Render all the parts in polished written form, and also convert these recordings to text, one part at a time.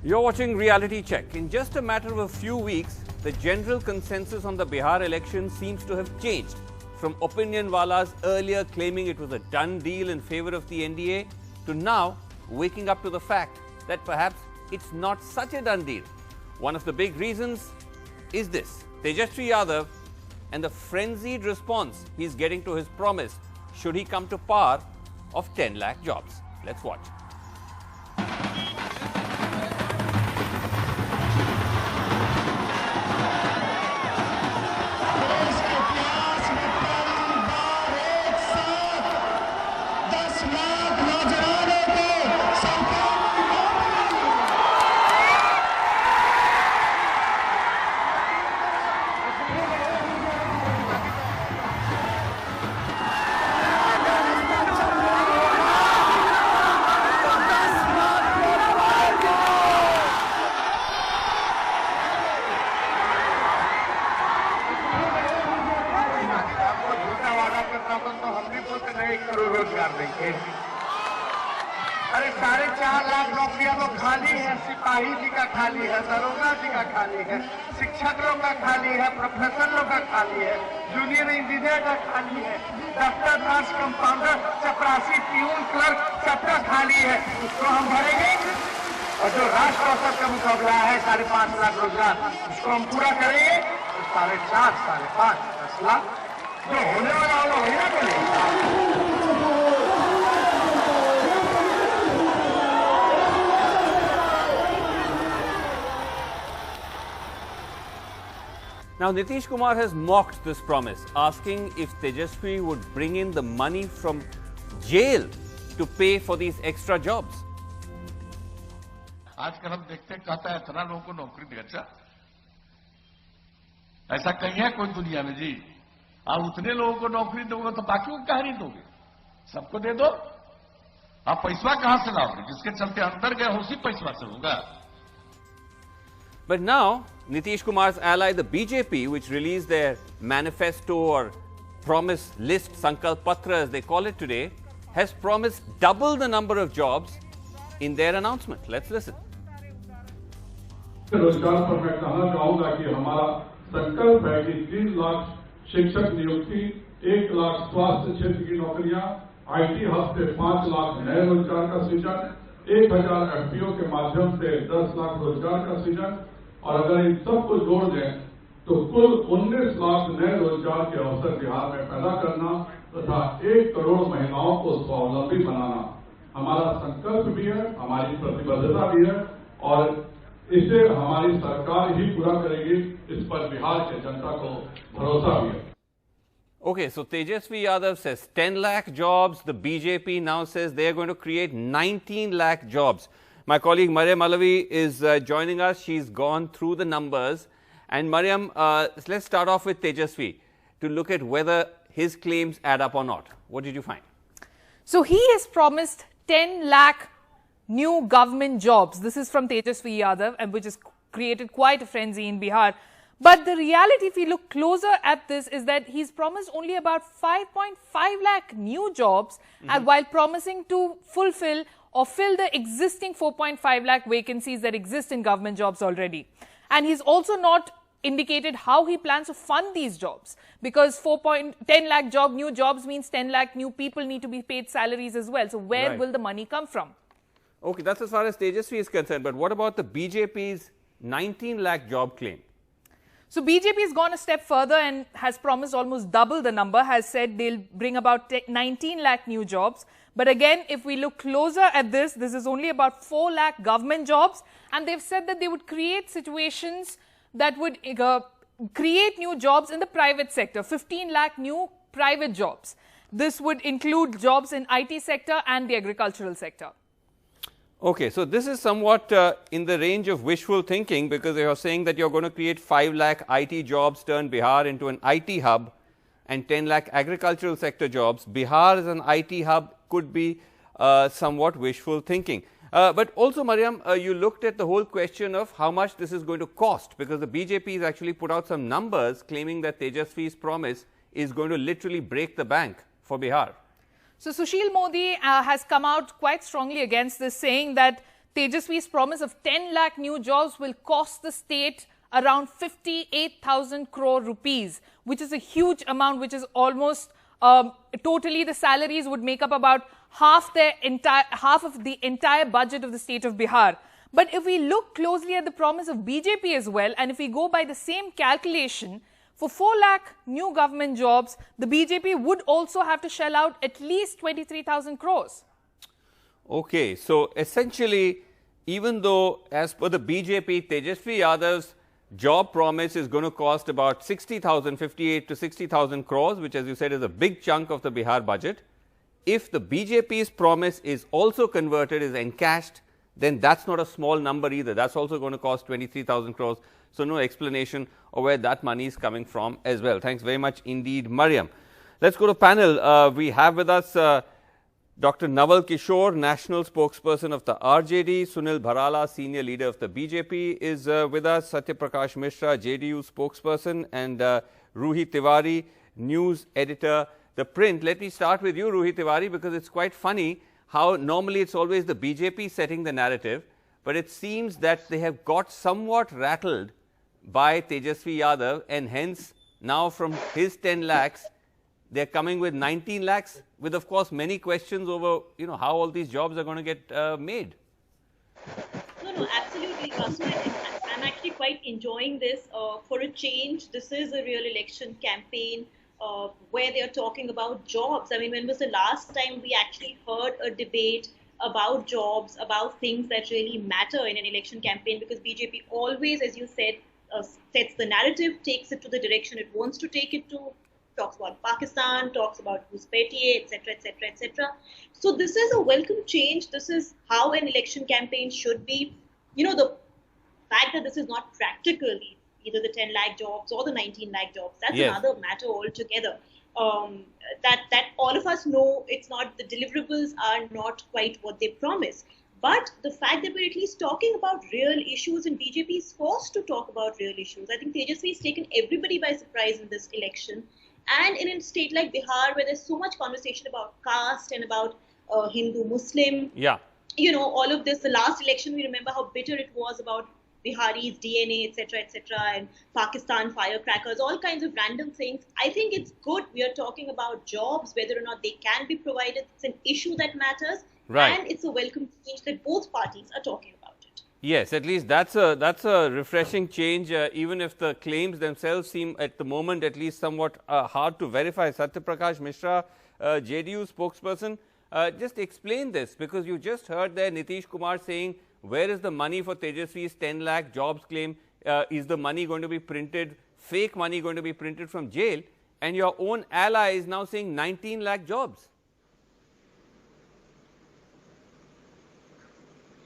You're watching Reality Check. In just a matter of a few weeks, the general consensus on the Bihar election seems to have changed. From opinion walas earlier claiming it was a done deal in favor of the NDA to now waking up to the fact that perhaps it's not such a done deal. One of the big reasons is this: Tejasvi Yadav and the frenzied response he's getting to his promise should he come to power of 10 lakh jobs. Let's watch. अरे 4.5 लाख नौकरियां तो खाली है। सिपाही जी का खाली है, दरोगा जी का खाली है, शिक्षक लोग का खाली है, प्रोफेसर लोग का खाली है, जूनियर इंजीनियर का खाली है, दफ्तर नर्स, कंपाउंडर, चपरासी, प्यून, क्लर्क सबका खाली है। उसको हम भरेंगे और जो राष्ट्र औसत का मुकाबला है 5.5 लाख रोजगार, उसको हम पूरा करेंगे तो 4.5, 5.5, 10 लाख जो होने वाला होगा वही ना करेंगे। Now, Nitish Kumar has mocked this promise, asking if Tejasvi would bring in the money from jail to pay for these extra jobs. आजकल हम देखते हैं, कहता है इतना लोगों को नौकरी दे। अच्छा, ऐसा कहीं है कोई दुनिया में जी? आप उतने लोगों को नौकरी दोगे तो बाकियों को कहा नहीं दोगे? सबको दे दो। आप पैसा कहां से लाओगे? जिसके चलते अंदर गए उसी पैसा से होगा। But now, Nitish Kumar's ally, the BJP, which released their manifesto or promise list, Sankalp Patra as they call it today, has promised double the number of jobs in their announcement. Let's listen. रोजगार पर मैं कहना चाहूंगा कि हमारा संकल्प है कि 3 लाख शिक्षक नियुक्ति, 1 लाख स्वास्थ्य क्षेत्र की नौकरियां, आईटी हब से 5 लाख नए रोजगार का सृजन, 1000 एफपीओ के माध्यम से 10 लाख रोजगार का सृजन, और अगर इन सबको जोड़ दें तो कुल 19 लाख नए रोजगार के अवसर बिहार में पैदा करना तथा 1 करोड़ महिलाओं को स्वावलंबी बनाना हमारा संकल्प भी है, हमारी प्रतिबद्धता भी है, और इसे हमारी सरकार ही पूरा करेगी। इस पर बिहार के जनता को भरोसा भी है। Okay, so Tejasvi Yadav says 10 lakh jobs. The BJP now says they are going to create 19 lakh jobs. My colleague Mariam Alavi is joining us. She's gone through the numbers. And Mariam, let's start off with Tejasvi to look at whether his claims add up or not. What did you find? So he has promised 10 lakh new government jobs. This is from Tejasvi Yadav, and which has created quite a frenzy in Bihar. But the reality, if we look closer at this, is that he's promised only about 5.5 lakh new jobs, and while promising to fulfill or fill the existing 4.5 lakh vacancies that exist in government jobs already. And he's also not indicated how he plans to fund these jobs, because 10 lakh new jobs means 10 lakh new people need to be paid salaries as well. So where will the money come from? Okay, that's as far as Tejasvi is concerned. But what about the BJP's 19 lakh job claim? So BJP has gone a step further and has promised almost double the number, has said they'll bring about 19 lakh new jobs. But again, if we look closer at this, this is only about 4 lakh government jobs. And they've said that they would create situations that would create new jobs in the private sector, 15 lakh new private jobs. This would include jobs in IT sector and the agricultural sector. Okay, so this is somewhat in the range of wishful thinking, because you're saying that you're going to create 5 lakh IT jobs, turn Bihar into an IT hub, and 10 lakh agricultural sector jobs. Bihar as an IT hub could be somewhat wishful thinking. But also, Mariam, you looked at the whole question of how much this is going to cost, because the BJP has actually put out some numbers claiming that Tejasvi's promise is going to literally break the bank for Bihar. So Sushil Modi has come out quite strongly against this, saying that Tejaswi's promise of 10 lakh new jobs will cost the state around 58,000 crore rupees, which is a huge amount, which is almost totally the salaries would make up about half of the entire budget of the state of Bihar. But if we look closely at the promise of BJP as well, and if we go by the same calculation, for 4 lakh new government jobs, the BJP would also have to shell out at least 23,000 crores. Okay, so essentially, even though as per the BJP, Tejaswi Yadav's job promise is going to cost about 58 to 60,000 crores, which as you said is a big chunk of the Bihar budget. If the BJP's promise is also converted, is encashed, then that's not a small number either. That's also going to cost 23,000 crores. So no explanation of where that money is coming from as well. Thanks very much indeed, Mariam. Let's go to panel. We have with us Dr. Naval Kishore, National Spokesperson of the RJD. Sunil Bharala, Senior Leader of the BJP, is with us. Satya Prakash Mishra, JDU Spokesperson, and Ruhi Tiwari, News Editor, The Print. Let me start with you, Ruhi Tiwari, because it's quite funny how normally it's always the BJP setting the narrative, but it seems that they have got somewhat rattled by Tejaswi Yadav, and hence now from his 10 lakhs, they're coming with 19 lakhs, with of course many questions over, how all these jobs are going to get made. No, absolutely, Vasu. I'm actually quite enjoying this. For a change, this is a real election campaign where they are talking about jobs. I mean, when was the last time we actually heard a debate about jobs, about things that really matter in an election campaign? Because BJP always, as you said, sets the narrative, takes it to the direction it wants to take it to, talks about Pakistan, talks about Ghuspaitiye, etc., etc., etc. So this is a welcome change. This is how an election campaign should be. The fact that this is not practically either the 10 lakh jobs or the 19 lakh jobs, that's another matter altogether. That all of us know it's not, the deliverables are not quite what they promise. But the fact that we're at least talking about real issues, and BJP is forced to talk about real issues. I think Tejaswi has taken everybody by surprise in this election. And in a state like Bihar, where there's so much conversation about caste and about Hindu-Muslim, all of this, the last election, we remember how bitter it was about Bihari's DNA, etc., etc., and Pakistan firecrackers, all kinds of random things. I think it's good we are talking about jobs, whether or not they can be provided. It's an issue that matters, and it's a welcome change that both parties are talking about it. Yes, at least that's a refreshing change, even if the claims themselves seem at the moment at least somewhat hard to verify. Satya Prakash Mishra, JDU spokesperson, just explain this, because you just heard there Nitish Kumar saying, where is the money for Tejaswi's 10 lakh jobs claim? Is the money going to be printed, fake money going to be printed from jail? And your own ally is now saying 19 lakh jobs.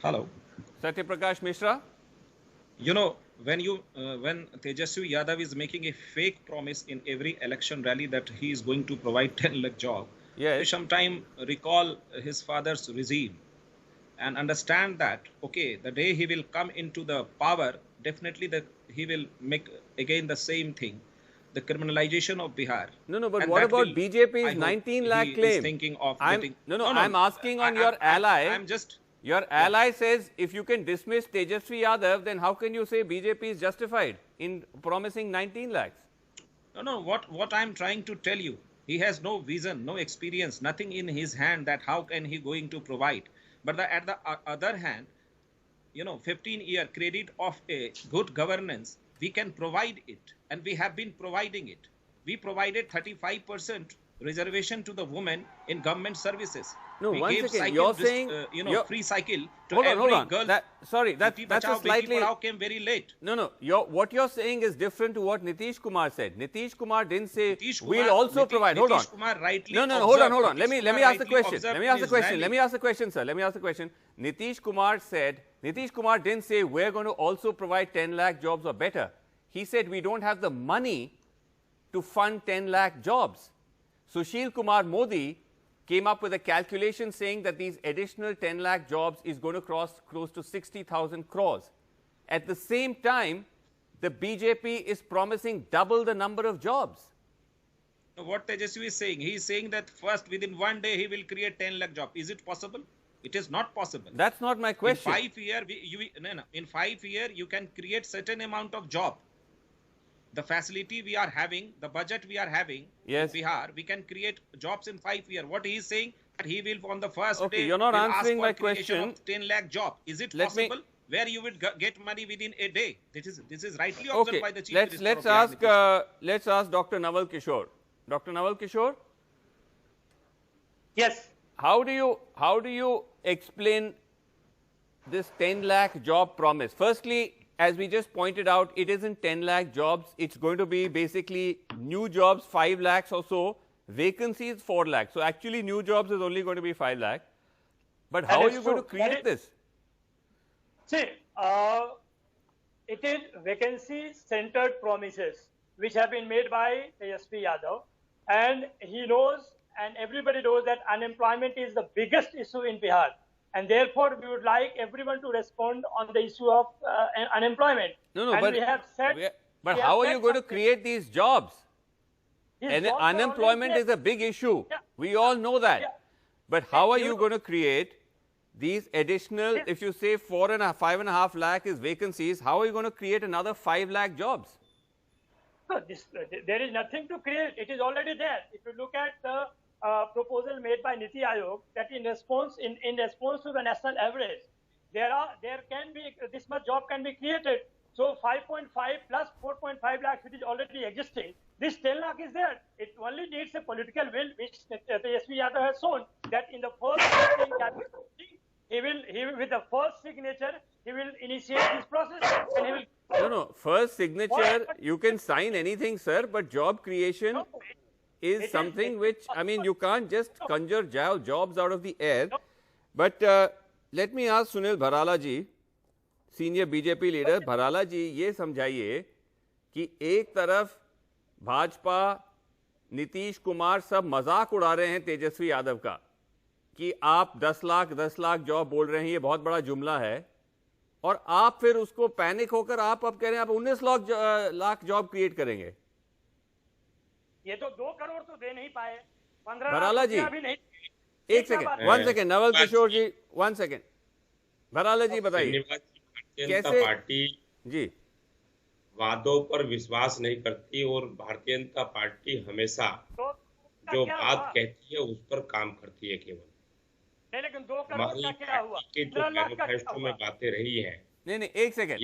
Hello. Satya Prakash Mishra? When Tejaswi Yadav is making a fake promise in every election rally that he is going to provide 10 lakh job, you sometime recall his father's regime and understand that, okay, the day he will come into the power, definitely he will make again the same thing, the criminalization of Bihar. No, but what about BJP's 19 lakh claim? Thinking of I'm asking on your ally. Your ally says if you can dismiss Tejaswi Yadav, then how can you say BJP is justified in promising 19 lakhs? No, what I'm trying to tell you, he has no vision, no experience, nothing in his hand that how can he going to provide. But at the other hand, 15-year credit of a good governance, we can provide it, and we have been providing it. We provided 35% reservation to the women in government services. No, we once gave again, you're saying free cycle to hold every on. girl. That's a slightly. Beti Padhao came very late. No. What you're saying is different to what Nitish Kumar said. Nitish Kumar didn't say we'll also provide. Hold on. Nitish Kumar rightly No. Hold on. Let me ask the question. Let me ask the question, sir. Let me ask the question. Nitish Kumar didn't say we're going to also provide 10 lakh jobs or better. He said we don't have the money to fund 10 lakh jobs. Sushil Kumar Modi came up with a calculation saying that these additional 10 lakh jobs is going to cost close to 60,000 crores. At the same time, the BJP is promising double the number of jobs. What Tejaswi is saying, he is saying that first within one day he will create 10 lakh jobs. Is it possible? It is not possible. That's not my question. In 5 years, in 5 years, you can create certain amount of job. The facility we are having, the budget we are having in Bihar, we can create jobs in 5 years. What he is saying, that he will on the first day, you're not answering my question. Of 10 lakh job. Is it possible? Where you would get money within a day? This is rightly observed by the Chief Minister. Let's ask Dr. Naval Kishore. Dr. Naval Kishore? Yes. How do you explain this 10 lakh job promise? Firstly, as we just pointed out, it isn't 10 lakh jobs. It's going to be basically new jobs, 5 lakhs or so. Vacancies, 4 lakhs. So actually, new jobs is only going to be 5 lakh. But how are you going to create this? See, it is vacancy-centered promises which have been made by Tejasvi Yadav, and he knows, and everybody knows, that unemployment is the biggest issue in Bihar. And therefore, we would like everyone to respond on the issue of unemployment. But how are you going to create these jobs? And unemployment is a big issue. Yeah. We all know that. Yeah. But how are you going to create these additional, if you say 5.5 lakh is vacancies, how are you going to create another 5 lakh jobs? No, there is nothing to create. It is already there. If you look at the proposal made by Niti Aayog, that in response to the national average, there can be this much job can be created. So 5.5 plus 4.5 lakhs, which is already existing. This 10 lakh is there. It only needs a political will, which Tejasvi Yadav has shown that in the first he will with the first signature he will initiate this process and he will. No. First signature you can sign anything, sir, but job creation is something which, I mean, you can't just conjure jobs out of the air. But let me ask Sunil Bharala ji, senior BJP leader. भराला जी, ये समझाइए कि एक तरफ भाजपा, नीतीश कुमार सब मजाक उड़ा रहे हैं तेजस्वी यादव का कि आप 10 लाख जॉब बोल रहे हैं, ये बहुत बड़ा जुमला है, और आप फिर उसको पैनिक होकर आप अब कह रहे हैं आप 19 लाख जॉब क्रिएट करेंगे. ये तो 2 करोड़ तो दे नहीं पाए. 15 भराला जी, एक second, 1 second, Naval Kishore ji, 1 second. भराला जी बताइए जनता पार्टी जी वादों पर विश्वास नहीं करती और भारतीय जनता पार्टी हमेशा जो बात कहती है उस पर काम करती है. केवल लेकिन 2 करोड़ हमारी पार्टी के जो मैनिफेस्टो में बातें रही है. नहीं, एक सेकेंड,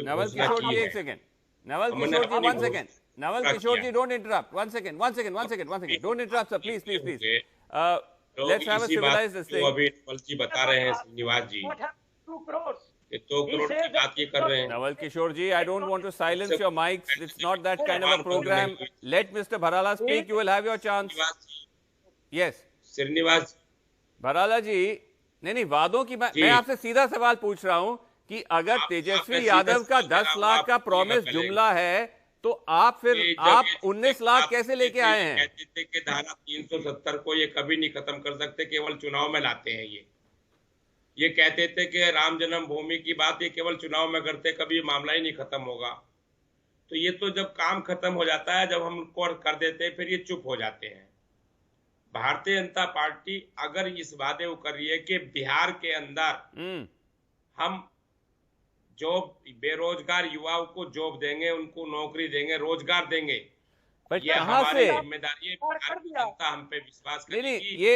नवल किशोर जी, एक second, Naval Kishore ji, 1 second, Naval Kishore ji, don't interrupt, 1 second, don't interrupt sir, please. Let's have a civilised this. अभी नवल जी बता रहे हैं, श्रीनिवास जी 2 करोड़ 2 करोड़ की बात ये कर रहे हैं. Naval Kishore ji, I don't want to silence your mics. It's not that kind of a program. Let Mr. Bharala speak. You will have your chance. Yes. Srinivas भराला जी, नहीं, वादों की मैं आपसे सीधा सवाल पूछ रहा हूं कि अगर तेजस्वी यादव का 10 लाख का प्रॉमिस जुमला है तो आप 19 लाख कैसे लेके आए हैं? कहते थे कि धारा 370 को ये कभी नहीं खत्म कर सकते, केवल चुनाव में लाते हैं. ये कहते थे कि राम जन्मभूमि की बात ये केवल चुनाव में करते, कभी मामला ही नहीं खत्म होगा. तो ये तो जब काम खत्म हो जाता है, जब हम उनको कर देते हैं, फिर ये चुप हो जाते हैं. भारतीय जनता पार्टी अगर इस वादे को कर रही है कि बिहार के अंदर हम जॉब, बेरोजगार युवाओं को जॉब देंगे, उनको नौकरी देंगे, रोजगार देंगे, ये हमारी जिम्मेदारी है. जनता हम पे विश्वास करेगी. ये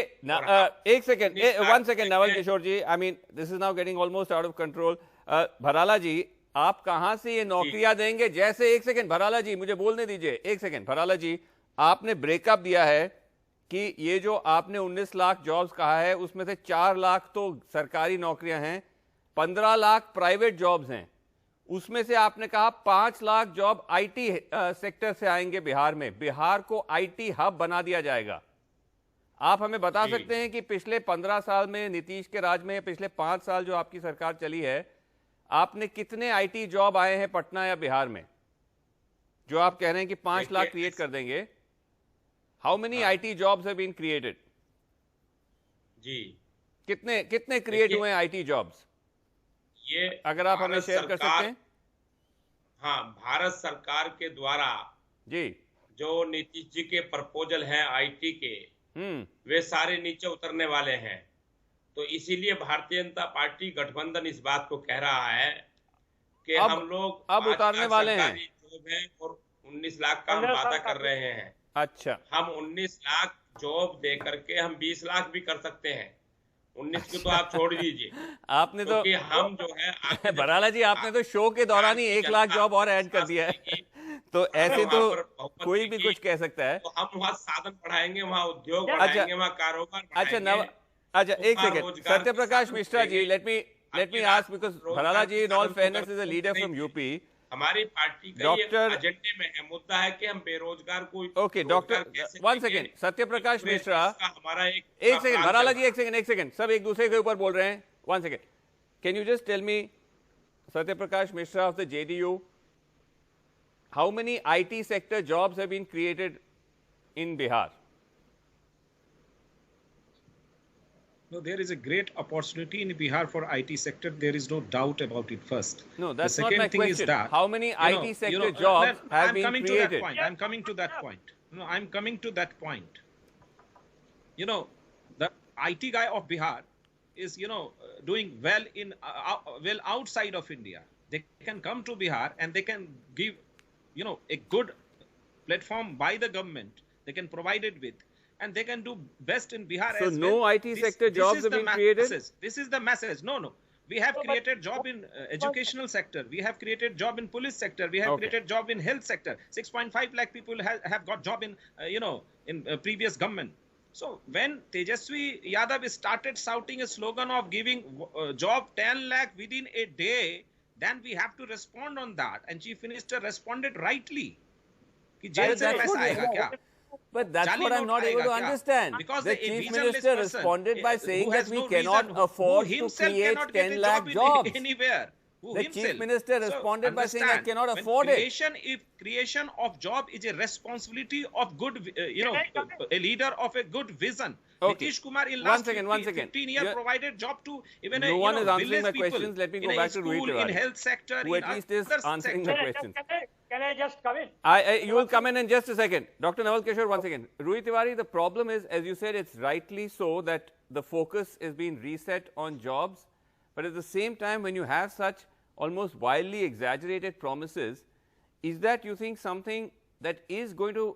एक second, 1 second, Naval Kishore ji, I mean this is now getting almost out of control. Bharala ji, आप कहां से ये नौकरियां देंगे? जैसे, एक सेकेंड भराला जी, मुझे बोलने दीजिए, एक सेकेंड. भराला जी, आपने ब्रेकअप दिया है कि ये जो आपने 19 लाख जॉब्स कहा है उसमें से 4 लाख तो सरकारी नौकरियां हैं, 15 लाख प्राइवेट जॉब्स हैं. उसमें से आपने कहा 5 लाख जॉब आईटी सेक्टर से आएंगे बिहार में. बिहार को आईटी हब बना दिया जाएगा. आप हमें बता सकते हैं कि पिछले 15 साल में, नीतीश के राज में, पिछले 5 साल जो आपकी सरकार चली है, आपने कितने आईटी जॉब आए हैं पटना या बिहार में, जो आप कह रहे हैं कि 5 लाख क्रिएट कर देंगे? How many IT jobs have been created? जी, कितने क्रिएट हुए हैं आईटी जॉब्स? ये अगर आप हमें शेयर कर सकते हैं. हाँ, भारत सरकार के द्वारा जी जो नीतीश जी के प्रपोजल हैं आईटी के, वे सारे नीचे उतरने वाले हैं. तो इसीलिए भारतीय जनता पार्टी गठबंधन इस बात को कह रहा है कि हम लोग अब उतारने वाले हैं जॉब है और 19 लाख का हम वादा कर रहे हैं। अच्छा, हम 19 लाख जॉब दे करके हम 20 लाख भी कर सकते हैं। 19 को तो आप छोड़ दीजिए। आपने तो हम जो है बराला जी, आपने तो शो के दौरान ही 1 लाख जॉब और ऐड कर दिया है। तो ऐसे तो कोई भी कुछ कह सकता है। तो हम वहाँ साधन बढ़ाएंगे, वहाँ उद्योग बढ़ाएंगे, वहाँ कारोबार बढ़ाएंगे। अच्छा, एक second, Satya Prakash Mishra ji, let me ask, because Barala ji in all fairness is a leader from UP. हमारी पार्टी का ये एजेंडे में है, मुद्दा है कि हम बेरोजगार को ओके डॉक्टर, वन सेकेंड, सत्य प्रकाश मिश्रा, हमारा एक सेकंड, बराला जी एक सेकंड, सब एक दूसरे के ऊपर बोल रहे हैं। One second, can you just tell me, Satya Prakash Mishra of the JDU, how many IT sector jobs have been created in Bihar? No, there is a great opportunity in Bihar for IT sector. There is no doubt about it. First, no, that's the not second my thing question. is that how many IT sector jobs have been created? I'm coming to that point. No, I'm coming to that point. You know, the IT guy of Bihar is, doing well in well outside of India. They can come to Bihar and they can give, a good platform by the government. They can provide it with, and they can do best in Bihar as well. So no IT sector jobs have been created? This is the message. No. We have created job in educational sector. We have created job in police sector. We have created job in health sector. 6.5 lakh people have got job in, in previous government. So when Tejaswi Yadav started shouting a slogan of giving job 10 lakh within a day, then we have to respond on that. And Chief Minister responded rightly. कि jail से पैसा आएगा क्या? But that's what I'm not able to understand. Because the Chief Minister responded by saying that we cannot afford to create 10 lakh jobs. Anywhere. The Chief Minister responded by saying that cannot afford it. If creation of job is a responsibility of good, a leader of a good vision. Nitish Kumar in last 15 years provided job to even no one is answering my people questions. Let me go back to Rohit Tiwari, in health sector, who at least is answering the questions. Can I just come in? You will come in just a second. Dr. Naval Kishore, once again. Rohit Tiwari, the problem is, as you said, it's rightly so that the focus is being reset on jobs. But at the same time, when you have such almost wildly exaggerated promises, is that, you think, something that is going to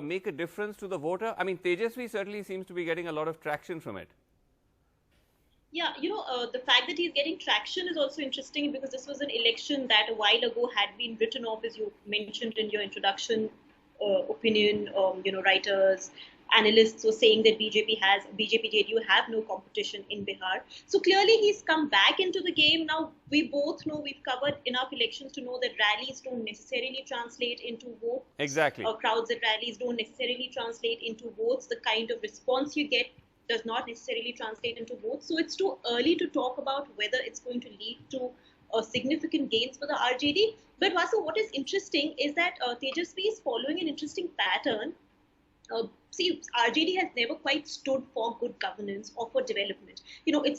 make a difference to the voter? I mean, Tejaswi certainly seems to be getting a lot of traction from it. Yeah, the fact that he's getting traction is also interesting, because this was an election that a while ago had been written off, as you mentioned in your introduction, opinion, writers, analysts were saying that BJP JDU have no competition in Bihar. So clearly he's come back into the game. Now we both know, we've covered enough elections to know that rallies don't necessarily translate into votes. Exactly. Crowds at rallies don't necessarily translate into votes. The kind of response you get does not necessarily translate into votes. So it's too early to talk about whether it's going to lead to significant gains for the RJD. But Vasu, what is interesting is that Tejaswi is following an interesting pattern. See, RJD has never quite stood for good governance or for development.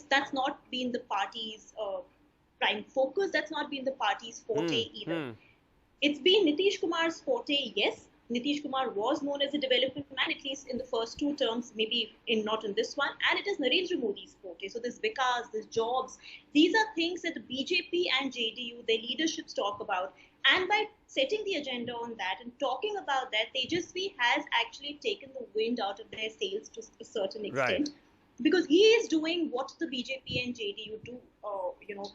That's not been the party's prime focus. That's not been the party's forte either. It's been Nitish Kumar's forte, yes. Nitish Kumar was known as a development man, at least in the first 2 terms, maybe not in this one. And it is Narendra Modi's forte. So this Vikas, this jobs, these are things that the BJP and JDU, their leaderships talk about. And by setting the agenda on that and talking about that, Tejaswi has actually taken the wind out of their sails to a certain extent. Right. Because he is doing what the BJP and JDU do.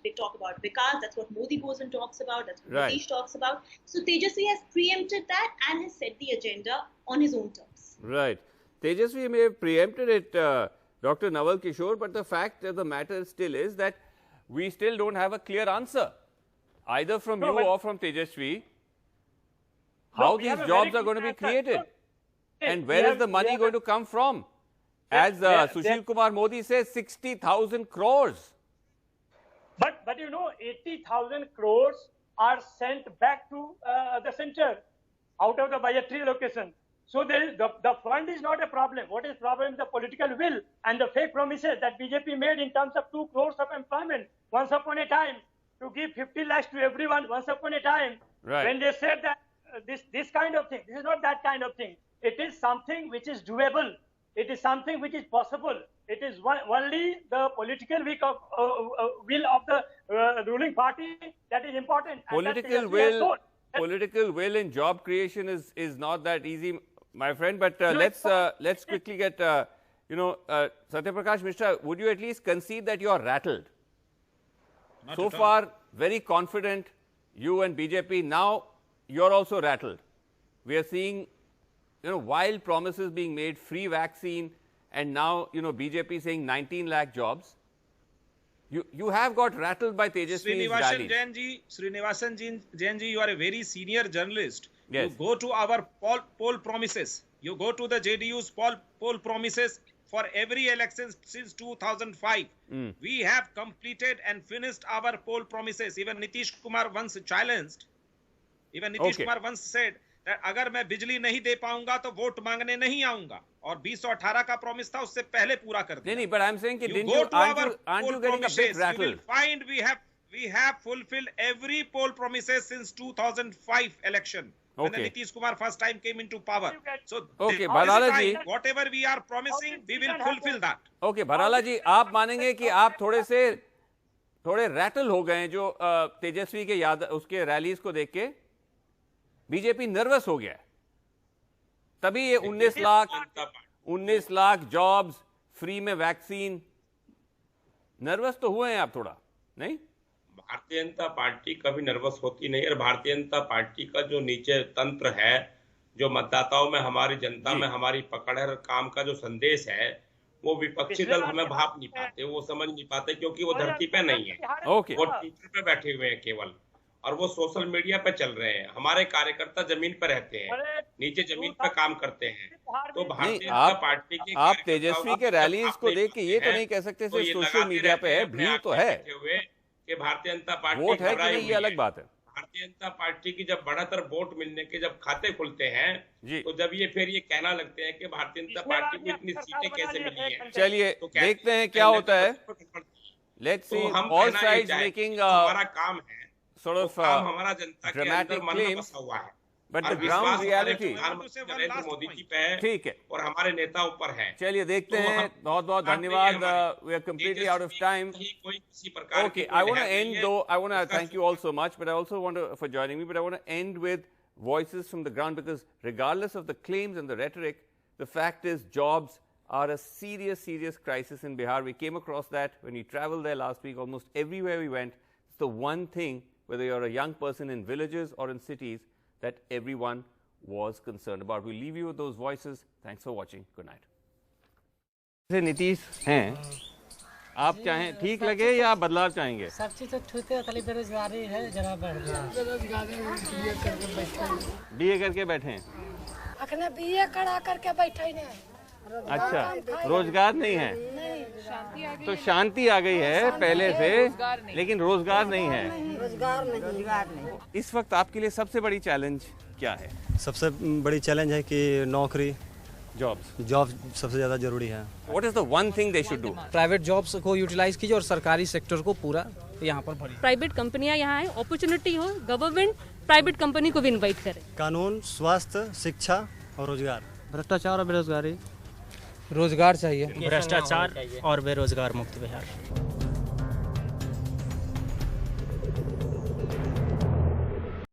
They talk about Vikas, that's what Modi goes and talks about, that's what Nitish talks about. So Tejaswi has preempted that and has set the agenda on his own terms. Right. Tejaswi may have preempted it, Dr. Naval Kishore, but the fact of the matter still is that we still don't have a clear answer, either from you or from Tejaswi, how these jobs are going to be created and where is the money going to come from. As Sushil Kumar Modi says, 60,000 crores. But 80,000 crores are sent back to the center out of the budgetary allocation. So the fund is not a problem. What is problem is the political will and the fake promises that BJP made in terms of 2 crores of employment once upon a time, to give 50 lakhs to everyone once upon a time. Right. When they said that this kind of thing, this is not that kind of thing. It is something which is doable. It is something which is possible. It is only the political will of the ruling party that is important. Political will in job creation is not that easy, my friend. But let's quickly get Satya Prakash Mishra. Would you at least concede that you are rattled? So far, very confident, you and BJP. Now you're also rattled. We are seeing wild promises being made, free vaccine, and now, BJP saying 19 lakh jobs. You have got rattled by Tejaswi's rallies. Srinivasan Jain ji, you are a very senior journalist. Yes. You go to our poll promises. You go to the JDU's poll promises for every election since 2005. We have completed and finished our poll promises. Even Nitish Kumar once challenged. Kumar once said that अगर मैं बिजली नहीं दे पाऊंगा तो vote मांगने नहीं आऊंगा, और 2018 का प्रॉमिस था उससे पहले पूरा कर दिया. नहीं, but I'm saying that aren't you getting a bit rattled? You will find we have fulfilled every poll promises since 2005 election. When the Nitish Kumar first time came into power. So Bharala ji, whatever we are promising, we will fulfill that. Okay, Bharala ji, आप मानेंगे कि आप थोड़े rattle हो गए जो तेजस्वी के उसके रैलीज को देख के बीजेपी नर्वस हो गया है, तभी ये 19 लाख जॉब्स, फ्री में वैक्सीन, नर्वस तो हुए हैं आप थोड़ा, नहीं? भारतीय जनता पार्टी कभी नर्वस होती नहीं, और भारतीय जनता पार्टी का जो नीचे तंत्र है, जो मतदाताओं में, हमारी जनता में हमारी पकड़ है, काम का जो संदेश है, वो विपक्षी दल हमें भाप नहीं पाते, वो समझ नहीं पाते, क्योंकि वो धरती पे नहीं है. वो ट्विटर पे बैठे हुए हैं केवल, और वो सोशल मीडिया पे चल रहे हैं. हमारे कार्यकर्ता जमीन पर रहते हैं, नीचे जमीन पर काम करते हैं. तो भारतीय जनता पार्टी के आप तेजस्वी के रैलीज को देख के ये तो नहीं कह सकते सोशल मीडिया पे है, भीड़ तो है कि भारतीय जनता पार्टी वोट है कि नहीं, ये अलग बात है. भारतीय जनता पार्टी की जब बढ़ातर वोट मिलने के जब खाते खुलते हैं, तो जब ये फिर ये कहना लगते हैं कि भारतीय जनता पार्टी को इतनी सीटें कैसे मिली हैं. चलिए देखते हैं क्या होता है. Let's see all sides making हमारा काम है, sort of हमारा जनता के अंदर मन में बसा हुआ है, but the ground reality Narendra Modi ji पे है, ठीक है, और हमारे नेता ऊपर है. चलिए देखते हैं. बहुत बहुत धन्यवाद. We are completely out of time. Okay, I want to end though. I want to thank you all so much, but I also want to for joining me. But I want to end with voices from the ground, because regardless of the claims and the rhetoric, the fact is jobs are a serious crisis in Bihar. We came across that when we traveled there last week. Almost everywhere we went, it's the one thing, whether you're a young person in villages or in cities, that everyone was concerned about. We'll leave you with those voices. Thanks for watching. Good night. जैसे नीतीश हैं, आप चाहें ठीक लगे या आप बदलाव चाहेंगे? सब चीज तो ठीक है, खाली बेरोजगारी है, जरा बढ़ गया. बीए करके बैठे हैं. अखने बीए करा करके बैठे हैं. अच्छा, रोजगार नहीं है. तो शांति आ गई है पहले से, लेकिन रोजगार नहीं है. रोजगार नहीं. इस वक्त आपके लिए सबसे बड़ी चैलेंज क्या है? सबसे बड़ी चैलेंज है कि नौकरी, जॉब सबसे ज्यादा जरूरी है. What is the one thing they should do? Private jobs को यूटिलाइज कीजिए और सरकारी सेक्टर को पूरा यहाँ पर भरिए. प्राइवेट कंपनियाँ यहाँ है, अपॉर्चुनिटी हो, गवर्नमेंट प्राइवेट कंपनी को भी इन्वाइट करे. कानून, स्वास्थ्य, शिक्षा और रोजगार. भ्रष्टाचार और बेरोजगारी. रोजगार चाहिए. भ्रष्टाचार और बेरोजगार मुक्त बिहार.